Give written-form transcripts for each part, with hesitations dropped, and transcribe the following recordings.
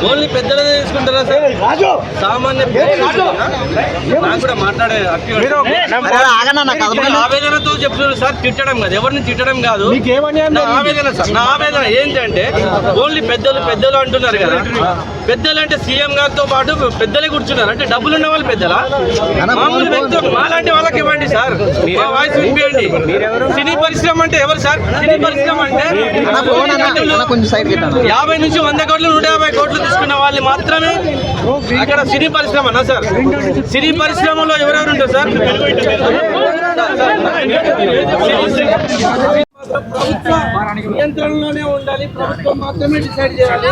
Only పెద్దలనే తీసుకుంటారా sir? సామాన్య నాకు కూడా మాట్లాడే ఆవేదనతో చెప్తున్నారు సార్. తిట్టడం కాదు, ఎవరిని తిట్టడం కాదు, నా ఆవేదన సార్. నా ఆవేదన ఏంటంటే ఓన్లీ పెద్దలు అంటున్నారు కదా. పెద్దలు అంటే సీఎం గారితో పాటు పెద్దలే కూర్చున్నారు అంటే డబ్బులు ఉన్న వాళ్ళు పెద్దలా? మామూలు వ్యక్తులు మాలాంటి వాళ్ళకి ఇవ్వండి సార్. మా వాయిస్ వినిపించండి. సినీ పరిశ్రమ అంటే ఎవరు సార్? సినీ పరిశ్రమ అంటే 50 నుంచి 100 కోట్లు 150 కోట్లు తీసుకున్న వాళ్ళు మాత్రమే అక్కడ సినీ పరిశ్రమ అన్నా సార్? సినీ పరిశ్రమలో ఎవరెవరు ఉంటారు సార్? ప్రభుత్వ నియంత్రణలోనే ఉండాలి, ప్రభుత్వం మాత్రమే డిసైడ్ చేయాలి.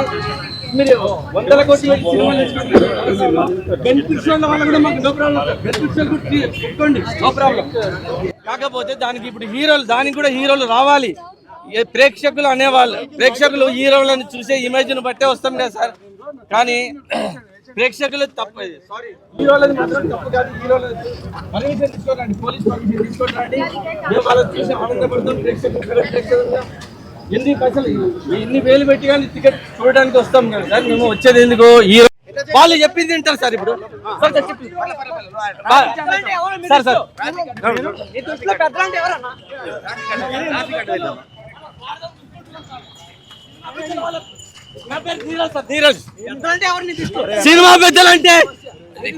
మీరు 100 కోట్లు పెట్టి సినిమాలు బెనిఫిట్స్ ఉన్న వాళ్ళు కూడా మాకు నో ప్రాబ్లం, బెనిఫిట్స్ పెట్టుకోండి, నో ప్రాబ్లం. కాకపోతే దానికి ఇప్పుడు హీరోలు, దానికి కూడా హీరోలు రావాలి. ప్రేక్షకులు అనేవాళ్ళు, ప్రేక్షకులు హీరోలను చూసే ఇమేజ్ను బట్టే వస్తాం కదా సార్. కానీ ప్రేక్షకులు తప్పు, సారీ హీరోలని మాత్రం తప్పు కాదు. హీరోలు పర్మిషన్ తీసుకోరండి, పోలీస్ పర్మిషన్ తీసుకోరండి. మేము వాళ్ళని చూసి ఆనందపడతాం. ప్రేక్షకులు ఎన్ని పైసలు, ఎన్ని వేలు పెట్టి కానీ టికెట్ చూడడానికి వస్తాం కదా సార్. మేము వచ్చేది ఎందుకు? హీరో వాళ్ళు చెప్పింది తింటారు సార్. ఇప్పుడు సార్ సార్ సినిమా పెద్దలు అంటే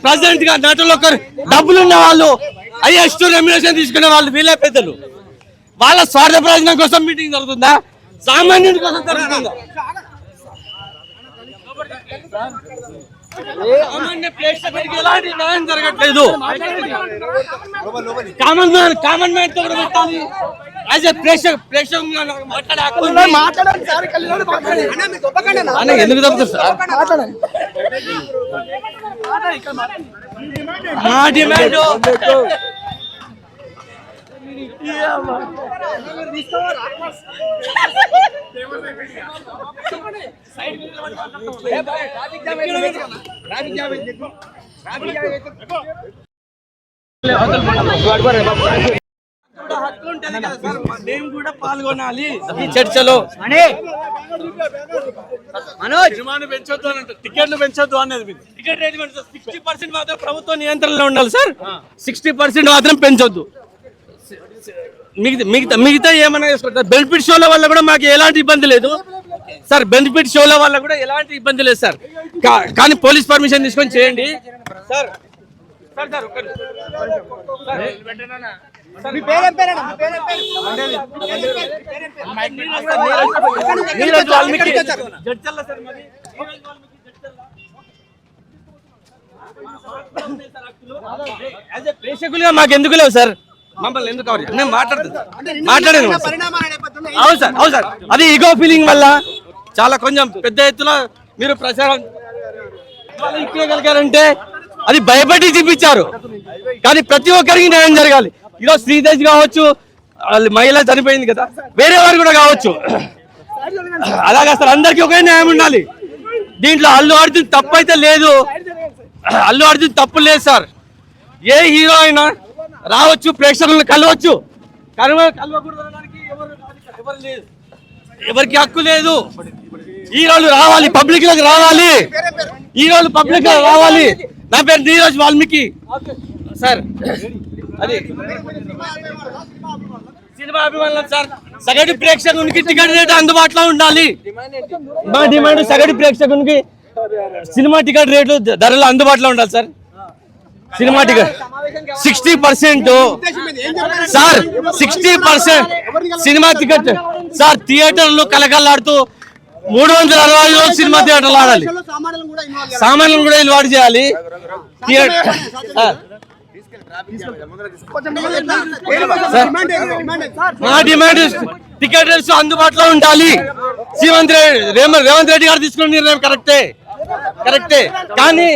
ప్రెసిడెంట్ గా నటులు ఒకరు, డబ్బులు ఉన్న వాళ్ళు, హైయెస్ట్ రెమ్యునరేషన్ తీసుకునే వాళ్ళు వీళ్ళే పెద్దలు. వాళ్ళ స్వార్థ ప్రయోజనం కోసం మీటింగ్ జరుగుతుందా? సామాన్యుడి కోసం జరుగుతుందా? సామాన్య ప్రేక్షకుడికి ఎలాంటి న్యాయం జరగట్లేదు. కామన్ మ్యాన్ తో పెట్టాలి. యాజ్ ఏ ప్రేక్షకులు ఎందుకు తప్పుతుంది సార్? మా డిమాండ్ మేము కూడా పాల్గొనాలి ఈ చర్చలో. పెంచొద్దు అని, టికెట్లు పెంచొద్దు అనేది. టికెట్ రేట్ 60% మాత్రం ప్రభుత్వ నియంత్రణలో ఉండాలి సార్. 60% మాత్రం పెంచొద్దు. మిగతా ఏమన్నా చేసుకుంటారు. బెనిఫిట్ షోల వల్ల కూడా మాకు ఎలాంటి ఇబ్బంది లేదు సార్. బెనిఫిట్ షోల వల్ల కూడా ఎలాంటి ఇబ్బంది లేదు సార్. కానీ పోలీస్ పర్మిషన్ తీసుకొని చేయండి సార్. ప్రేక్షకులుగా మాకు ఎందుకు లేవు సార్? మమ్మల్ని ఎందుకు మేము మాట్లాడాను. అవును సార్, అవును సార్. అది ఈగో ఫీలింగ్ వల్ల చాలా కొంచెం పెద్ద ఎత్తున మీరు ప్రచారం ఇప్పగలిగారంటే అది భయపడి చూపించారు. కానీ ప్రతి ఒక్కరికి న్యాయం జరగాలి. ఈరోజు శ్రీదేశ్ కావచ్చు, మహిళ చనిపోయింది కదా, వేరే వారు కూడా కావచ్చు. అలాగే సార్ అందరికీ ఒకే న్యాయం ఉండాలి. దీంట్లో అల్లు అర్జున్ తప్పు అయితే లేదు, అల్లు అర్జున్ తప్పు లేదు సార్. ఏ హీరో అయినా రావచ్చు, ప్రేక్షకులను కలవచ్చు. ఎవరికి హక్కు లేదు. హీరోలు రావాలి, పబ్లిక్ లోకి రావాలి. హీరోలు పబ్లిక్ లో రావాలి. నా పేరు నీరజ్ వాల్మీకి సార్. అది సినిమా అభిమానులు సార్. సగటు ప్రేక్షకునికి టికెట్ రేటు అందుబాటులో ఉండాలి. మా డిమాండ్ సగటు ప్రేక్షకునికి సినిమా టికెట్ రేట్లు ధరలు అందుబాటులో ఉండాలి sir. Cinema ticket 60% sir, 60% cinema ticket sir. థియేటర్లు కలకలాడుతూ 365 రోజులు సినిమా థియేటర్లు ఆడాలి. సామాన్లను కూడా ఇన్వాల్వ్ చేయాలి. మా డిమాండ్ టికెట్ రేట్స్ అందుబాటులో ఉండాలి. రేవంత్ రెడ్డి గారు తీసుకున్న నిర్ణయం కరెక్టే కానీ